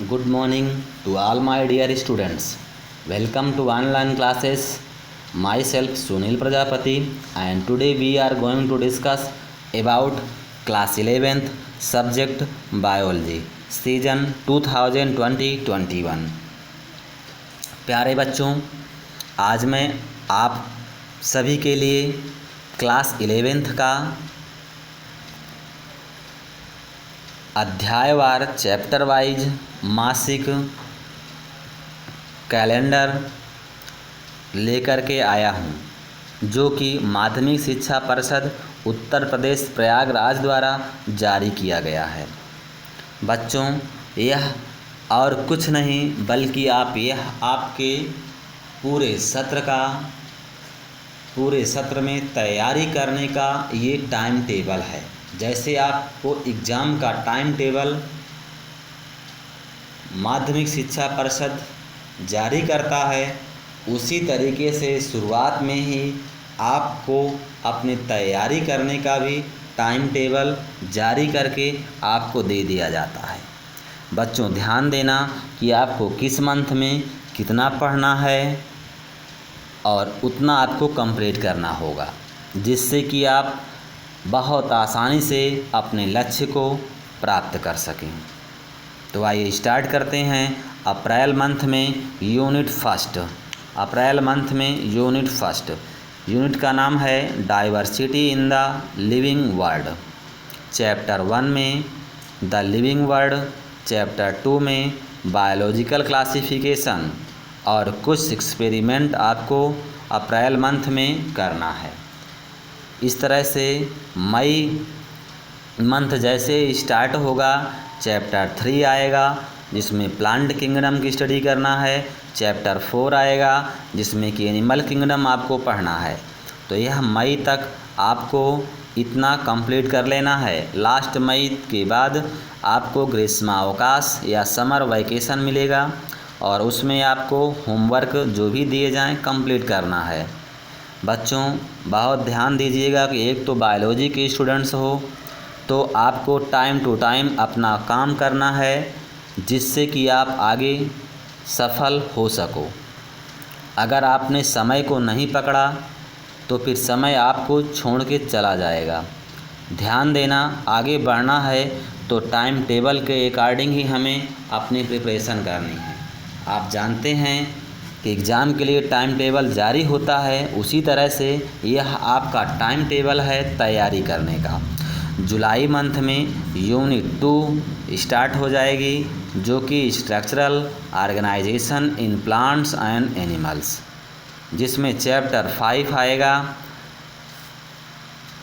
Good morning to all my dear students. Welcome to online classes. Myself Sunil Prajapati, and today we are going to discuss about class 11th subject biology season 2020-21। प्यारे बच्चों, आज मैं आप सभी के लिए class 11th का अध्यायवार chapter wise मासिक कैलेंडर लेकर के आया हूँ, जो कि माध्यमिक शिक्षा परिषद उत्तर प्रदेश प्रयागराज द्वारा जारी किया गया है। बच्चों, यह और कुछ नहीं बल्कि यह आपके पूरे सत्र में तैयारी करने का ये टाइम टेबल है। जैसे आपको एग्ज़ाम का टाइम टेबल माध्यमिक शिक्षा परिषद जारी करता है, उसी तरीके से शुरुआत में ही आपको अपनी तैयारी करने का भी टाइम टेबल जारी करके आपको दे दिया जाता है। बच्चों, ध्यान देना कि आपको किस मंथ में कितना पढ़ना है और उतना आपको कंप्लीट करना होगा, जिससे कि आप बहुत आसानी से अपने लक्ष्य को प्राप्त कर सकें। तो आइए स्टार्ट करते हैं। अप्रैल मंथ में यूनिट फर्स्ट यूनिट का नाम है diversity in the living world. Chapter 1 में द लिविंग वर्ल्ड, चैप्टर 2 में बायोलॉजिकल क्लासिफिकेशन और कुछ एक्सपेरिमेंट आपको अप्रैल मंथ में करना है। इस तरह से मई मंथ जैसे स्टार्ट होगा, चैप्टर 3 आएगा जिसमें प्लांट किंगडम की स्टडी करना है। चैप्टर 4 आएगा जिसमें कि एनिमल किंगडम आपको पढ़ना है। तो यह मई तक आपको इतना कंप्लीट कर लेना है। लास्ट मई के बाद आपको ग्रीष्मावकाश या समर वैकेशन मिलेगा और उसमें आपको होमवर्क जो भी दिए जाएं कंप्लीट करना है। बच्चों, बहुत ध्यान दीजिएगा कि एक तो बायोलॉजी के स्टूडेंट्स हो तो आपको टाइम टू टाइम अपना काम करना है, जिससे कि आप आगे सफल हो सको। अगर आपने समय को नहीं पकड़ा तो फिर समय आपको छोड़ के चला जाएगा। ध्यान देना, आगे बढ़ना है तो टाइम टेबल के अकॉर्डिंग ही हमें अपनी प्रिपरेशन करनी है। आप जानते हैं कि एग्ज़ाम के लिए टाइम टेबल जारी होता है, उसी तरह से यह आपका टाइम टेबल है तैयारी करने का। जुलाई मंथ में यूनिट 2 स्टार्ट हो जाएगी, जो कि structural organization in plants and animals, जिसमें चैप्टर 5 आएगा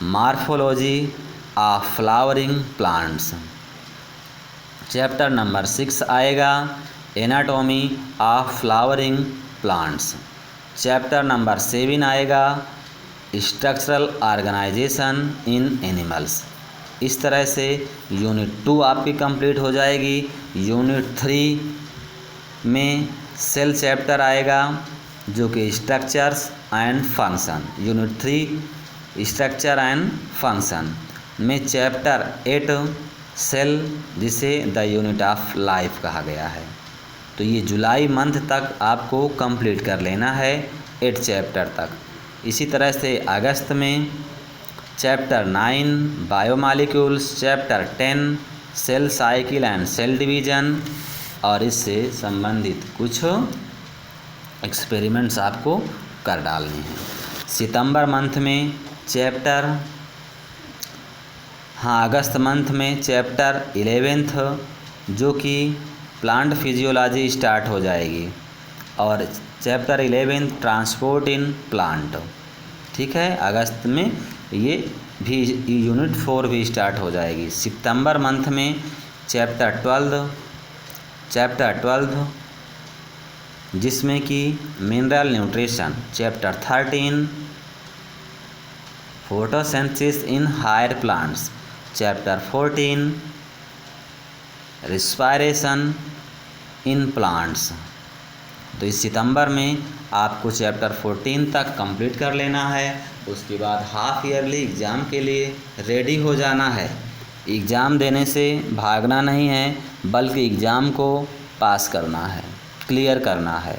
morphology of flowering plants. Chapter number 6 आएगा anatomy of flowering plants. Chapter number 7 आएगा स्ट्रक्चरल ऑर्गेनाइजेशन इन एनिमल्स। इस तरह से यूनिट 2 आपकी कंप्लीट हो जाएगी। यूनिट 3 में सेल चैप्टर आएगा, जो कि structures and function. Unit 3 structure and function में चैप्टर 8 सेल, जिसे द यूनिट ऑफ लाइफ कहा गया है। तो ये जुलाई मंथ तक आपको कंप्लीट कर लेना है 8 चैप्टर तक। इसी तरह से अगस्त में chapter 9 biomolecules, chapter 10 cell cycle and cell division और इससे संबंधित कुछ एक्सपेरिमेंट्स आपको कर डालने हैं। सितंबर मंथ में अगस्त मंथ में चैप्टर 11 जो कि प्लांट फिजियोलॉजी स्टार्ट हो जाएगी और चैप्टर 11 ट्रांसपोर्ट इन प्लांट। ठीक है, अगस्त में ये भी यूनिट 4 भी स्टार्ट हो जाएगी। सितंबर मंथ में चैप्टर 12 जिसमें कि mineral nutrition, chapter 13 photosynthesis in higher plants, chapter 14 respiration in plants. तो इस सितंबर में आपको चैप्टर 14 तक कंप्लीट कर लेना है। उसके बाद हाफ ईयरली एग्ज़ाम के लिए रेडी हो जाना है। एग्ज़ाम देने से भागना नहीं है, बल्कि एग्ज़ाम को पास करना है, क्लियर करना है।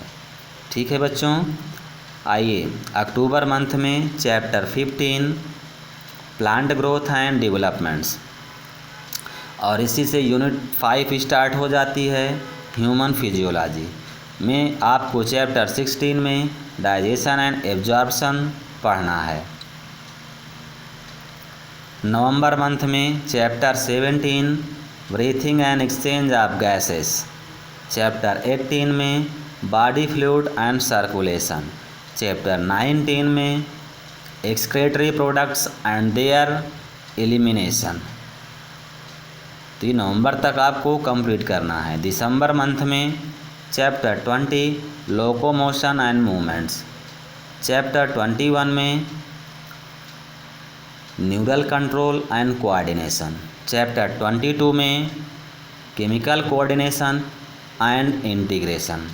ठीक है बच्चों, आइए अक्टूबर मंथ में chapter 15 plant growth and developments, और इसी से यूनिट 5 स्टार्ट हो जाती है ह्यूमन फिजियोलॉजी में। आपको चैप्टर 16 में डाइजेशन एंड एब्जॉर्प्शन पढ़ना है। नवंबर मंथ में chapter 17 breathing and exchange of gases, chapter 18 में body fluid and circulation, chapter 19 में excretory products and there elimination. तो ये नवंबर तक आपको कंप्लीट करना है। दिसंबर मंथ में chapter 20 locomotion and movements, chapter 21 में neural control and coordination, chapter 22 में केमिकल कोऑर्डिनेशन एंड इंटीग्रेशन।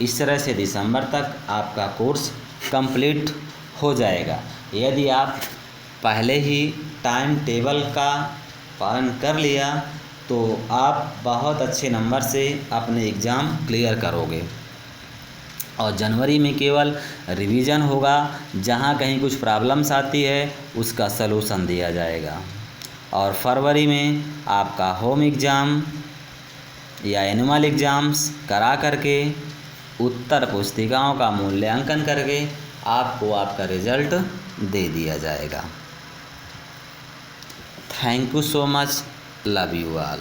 इस तरह से दिसंबर तक आपका कोर्स कंप्लीट हो जाएगा। यदि आप पहले ही टाइम टेबल का पालन कर लिया तो आप बहुत अच्छे नंबर से अपने एग्ज़ाम क्लियर करोगे। और जनवरी में केवल रिवीजन होगा, जहाँ कहीं कुछ प्रॉब्लम्स आती है उसका सलूशन दिया जाएगा। और फरवरी में आपका होम एग्ज़ाम या एनुअल एग्ज़ाम्स करा करके उत्तर पुस्तिकाओं का मूल्यांकन करके आपको आपका रिज़ल्ट दे दिया जाएगा। Thank you so much, love you all.